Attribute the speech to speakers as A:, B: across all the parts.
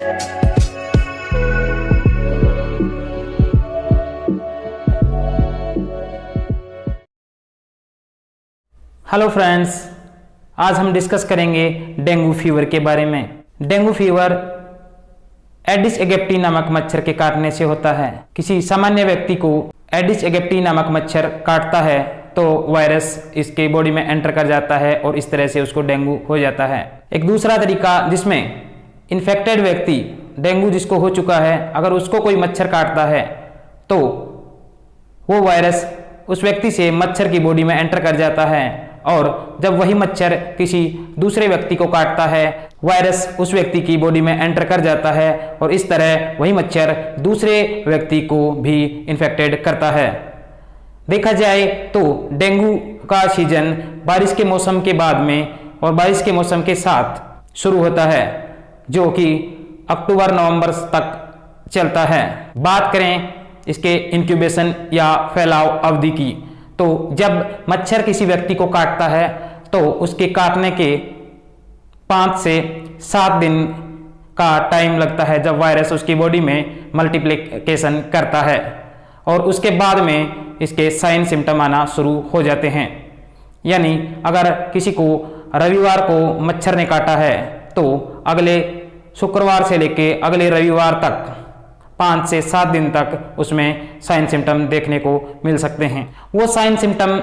A: Hello friends, आज हम discuss करेंगे डेंगू फीवर के बारे में। डेंगू फीवर एडिस एगिप्टी नामक मच्छर के काटने से होता है। किसी सामान्य व्यक्ति को एडिस एगिप्टी नामक मच्छर काटता है तो वायरस इसके बॉडी में एंटर कर जाता है और इस तरह से उसको डेंगू हो जाता है। एक दूसरा तरीका जिसमें इन्फेक्टेड व्यक्ति, डेंगू जिसको हो चुका है, अगर उसको कोई मच्छर काटता है तो वो वायरस उस व्यक्ति से मच्छर की बॉडी में एंटर कर जाता है और जब वही मच्छर किसी दूसरे व्यक्ति को काटता है, वायरस उस व्यक्ति की बॉडी में एंटर कर जाता है और इस तरह वही मच्छर दूसरे व्यक्ति को भी इन्फेक्टेड करता है। देखा जाए तो डेंगू का सीजन बारिश के मौसम के बाद में और बारिश के मौसम के साथ शुरू होता है, जो कि अक्टूबर नवंबर तक चलता है। बात करें इसके इंक्यूबेशन या फैलाव अवधि की, तो जब मच्छर किसी व्यक्ति को काटता है तो उसके काटने के 5 से 7 दिन का टाइम लगता है जब वायरस उसकी बॉडी में मल्टीप्लिकेशन करता है और उसके बाद में इसके साइन सिम्टम आना शुरू हो जाते हैं। यानी अगर किसी को रविवार को मच्छर ने काटा है तो अगले शुक्रवार से लेके अगले रविवार तक 5 से 7 दिन तक उसमें साइन सिम्टम देखने को मिल सकते हैं। वो साइन सिम्टम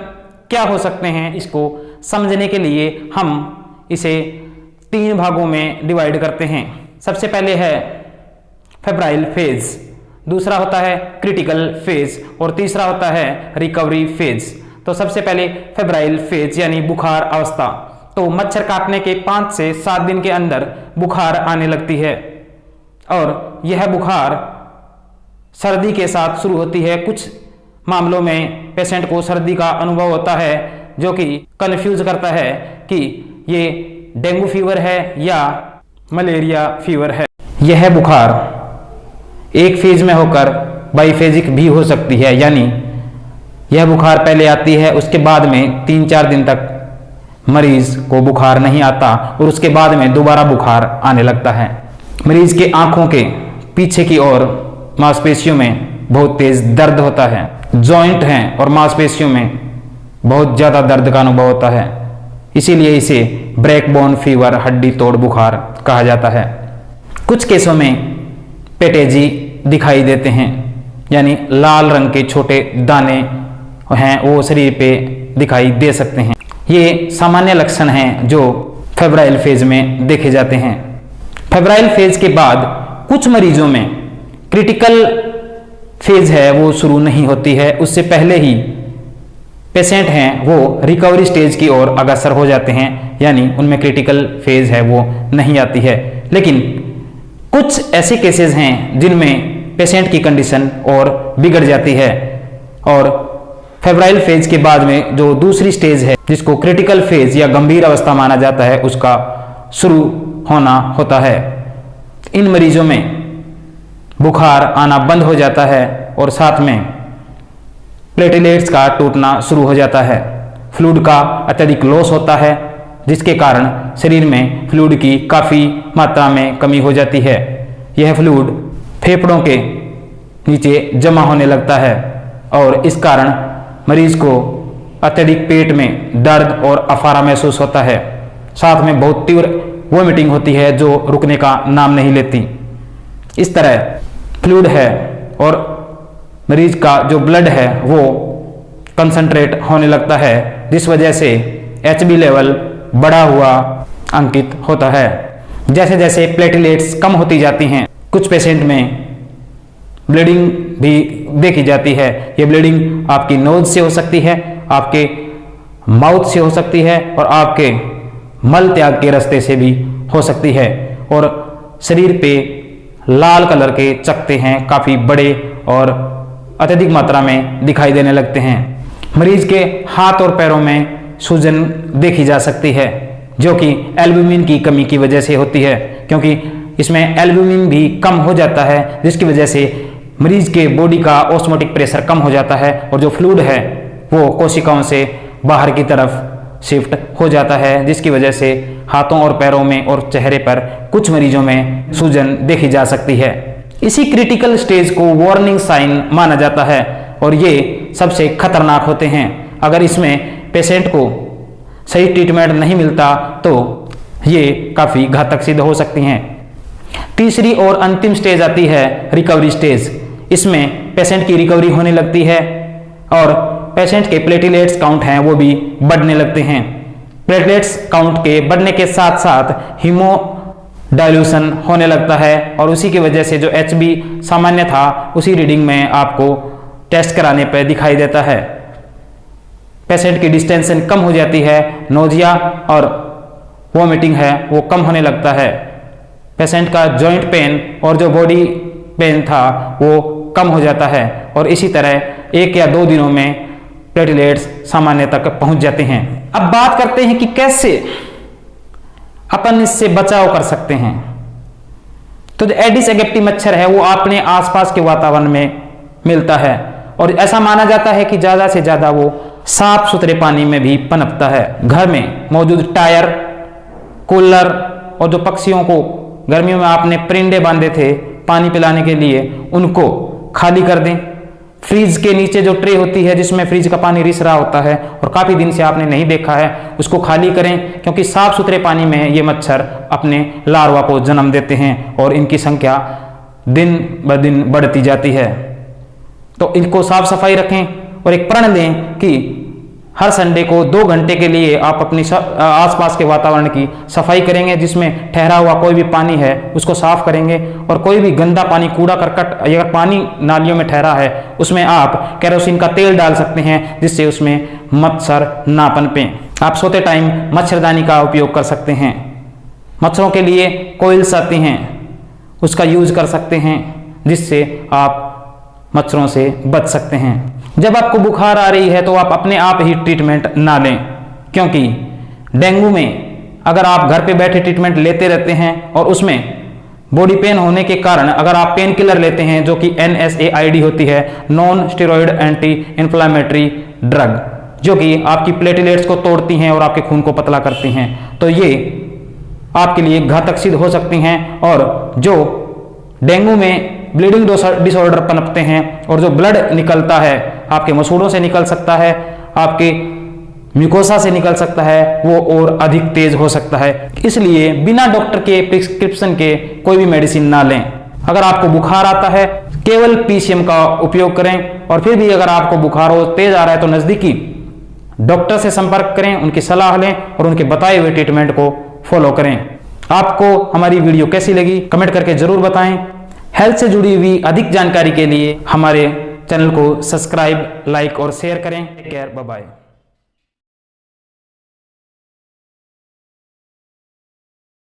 A: क्या हो सकते हैं, इसको समझने के लिए हम इसे 3 भागों में डिवाइड करते हैं। सबसे पहले है फेब्राइल फेज, दूसरा होता है क्रिटिकल फेज और तीसरा होता है रिकवरी फेज। तो सबसे पहले फेब्राइल फेज यानी बुखार अवस्था। तो मच्छर काटने के 5 से 7 दिन के अंदर बुखार आने लगती है और यह बुखार सर्दी के साथ शुरू होती है। कुछ मामलों में पेशेंट को सर्दी का अनुभव होता है जो कि कंफ्यूज करता है कि ये डेंगू फीवर है या मलेरिया फीवर है। यह बुखार एक फेज में होकर बाईफेजिक भी हो सकती है, यानी यह बुखार पहले आती है, उसके बाद में 3-4 दिन तक मरीज को बुखार नहीं आता और उसके बाद में दोबारा बुखार आने लगता है। मरीज के आंखों के पीछे की ओर मांसपेशियों में बहुत तेज दर्द होता है, जॉइंट हैं और मांसपेशियों में बहुत ज्यादा दर्द का अनुभव होता है, इसीलिए इसे ब्रेक बोन फीवर, हड्डी तोड़ बुखार कहा जाता है। कुछ केसों में पेटेजी दिखाई देते हैं, यानी लाल रंग के छोटे दाने हैं वो शरीर पे दिखाई दे सकते हैं। ये सामान्य लक्षण हैं जो फेब्राइल फेज में देखे जाते हैं। फेब्राइल फेज के बाद कुछ मरीजों में क्रिटिकल फेज है वो शुरू नहीं होती है, उससे पहले ही पेशेंट हैं वो रिकवरी स्टेज की ओर अग्रसर हो जाते हैं, यानी उनमें क्रिटिकल फेज है वो नहीं आती है। लेकिन कुछ ऐसे केसेस हैं जिनमें पेशेंट की कंडीशन और बिगड़ जाती है और फेब्राइल फेज के बाद में जो दूसरी स्टेज है जिसको क्रिटिकल फेज या गंभीर अवस्था माना जाता है उसका शुरू होना होता है। इन मरीजों में बुखार आना बंद हो जाता है और साथ में प्लेटलेट्स का टूटना शुरू हो जाता है। फ्लूइड का अत्यधिक लॉस होता है जिसके कारण शरीर में फ्लूइड की काफ़ी मात्रा में कमी हो जाती है। यह फ्लूइड फेफड़ों के नीचे जमा होने लगता है और इस कारण मरीज को अत्यधिक पेट में दर्द और अफारा महसूस होता है। साथ में बहुत तीव्र वोमिटिंग होती है जो रुकने का नाम नहीं लेती। इस तरह फ्लूइड है और मरीज का जो ब्लड है वो कंसंट्रेट होने लगता है, जिस वजह से HB लेवल बढ़ा हुआ अंकित होता है। जैसे जैसे प्लेटलेट्स कम होती जाती हैं, कुछ पेशेंट में ब्लीडिंग भी देखी जाती है। ये ब्लीडिंग आपकी नोज से हो सकती है, आपके माउथ से हो सकती है और आपके मल त्याग के रास्ते से भी हो सकती है और शरीर पे लाल कलर के चकते हैं काफ़ी बड़े और अत्यधिक मात्रा में दिखाई देने लगते हैं। मरीज के हाथ और पैरों में सूजन देखी जा सकती है जो कि एल्ब्यूमिन की कमी की वजह से होती है, क्योंकि इसमें एल्ब्यूमिन भी कम हो जाता है जिसकी वजह से मरीज के बॉडी का ऑस्मोटिक प्रेशर कम हो जाता है और जो फ्लूइड है वो कोशिकाओं से बाहर की तरफ शिफ्ट हो जाता है, जिसकी वजह से हाथों और पैरों में और चेहरे पर कुछ मरीजों में सूजन देखी जा सकती है। इसी क्रिटिकल स्टेज को वार्निंग साइन माना जाता है और ये सबसे खतरनाक होते हैं। अगर इसमें पेशेंट को सही ट्रीटमेंट नहीं मिलता तो ये काफ़ी घातक सिद्ध हो सकती हैं। तीसरी और अंतिम स्टेज आती है रिकवरी स्टेज। इसमें पेशेंट की रिकवरी होने लगती है और पेशेंट के प्लेटलेट्स काउंट हैं वो भी बढ़ने लगते हैं। प्लेटलेट्स काउंट के बढ़ने के साथ साथ हीमो डाइल्यूशन होने लगता है और उसी की वजह से जो HB सामान्य था उसी रीडिंग में आपको टेस्ट कराने पर दिखाई देता है। पेशेंट की डिस्टेंशन कम हो जाती है, नोजिया और वोमिटिंग है वो कम होने लगता है। पेशेंट का जॉइंट पेन और जो बॉडी पेन था वो कम हो जाता है और इसी तरह 1 या 2 दिनों में प्लेटलेट्स सामान्य तक पहुंच जाते हैं। अब बात करते हैं कि कैसे अपन इससे बचाव कर सकते हैं। तो जो एडिस एगिप्टी मच्छर है वो अपने आसपास के वातावरण में मिलता है और ऐसा माना जाता है कि ज़्यादा से ज़्यादा वो साफ सुथरे पानी में भी पनपता है। घर में मौजूद टायर, कूलर और जो पक्षियों को गर्मियों में आपने परिंदे बांधे थे पानी पिलाने के लिए, उनको खाली कर दें। फ्रिज के नीचे जो ट्रे होती है जिसमें फ्रिज का पानी रिस रहा होता है और काफ़ी दिन से आपने नहीं देखा है, उसको खाली करें, क्योंकि साफ सुथरे पानी में ये मच्छर अपने लार्वा को जन्म देते हैं और इनकी संख्या दिन ब दिन बढ़ती जाती है। तो इनको साफ सफाई रखें और एक प्रण लें कि हर संडे को 2 घंटे के लिए आप अपनी आसपास के वातावरण की सफाई करेंगे, जिसमें ठहरा हुआ कोई भी पानी है उसको साफ करेंगे और कोई भी गंदा पानी, कूड़ा करकट अगर पानी नालियों में ठहरा है उसमें आप केरोसिन का तेल डाल सकते हैं, जिससे उसमें मच्छर ना पनपें। आप सोते टाइम मच्छरदानी का उपयोग कर सकते हैं। मच्छरों के लिए कोइल्स आती हैं, उसका यूज कर सकते हैं, जिससे आप मच्छरों से बच सकते हैं। जब आपको बुखार आ रही है तो आप अपने आप ही ट्रीटमेंट ना लें, क्योंकि डेंगू में अगर आप घर पे बैठे ट्रीटमेंट लेते रहते हैं और उसमें बॉडी पेन होने के कारण अगर आप पेन किलर लेते हैं जो कि NSAID होती है, non steroid anti inflammatory drug, जो कि आपकी प्लेटलेट्स को तोड़ती हैं और आपके खून को पतला करती हैं, तो ये आपके लिए घातक सिद्ध हो सकती हैं। और जो डेंगू में ब्लीडिंग डिसऑर्डर पनपते हैं और जो ब्लड निकलता है आपके मसूड़ों से निकल सकता है, आपके म्यूकोसा से निकल सकता है, वो और अधिक तेज हो सकता है। इसलिए बिना डॉक्टर के प्रिस्क्रिप्शन के कोई भी मेडिसिन ना लें। अगर आपको बुखार आता है केवल PCM का उपयोग करें और फिर भी अगर आपको बुखार हो तेज आ रहा है तो नज़दीकी डॉक्टर से संपर्क करें, उनकी सलाह लें और उनके बताए हुए ट्रीटमेंट को फॉलो करें। आपको हमारी वीडियो कैसी लगी कमेंट करके जरूर बताएं। हेल्थ से जुड़ी हुई अधिक जानकारी के लिए हमारे चैनल को सब्सक्राइब, लाइक और शेयर करें। Take care, bye bye.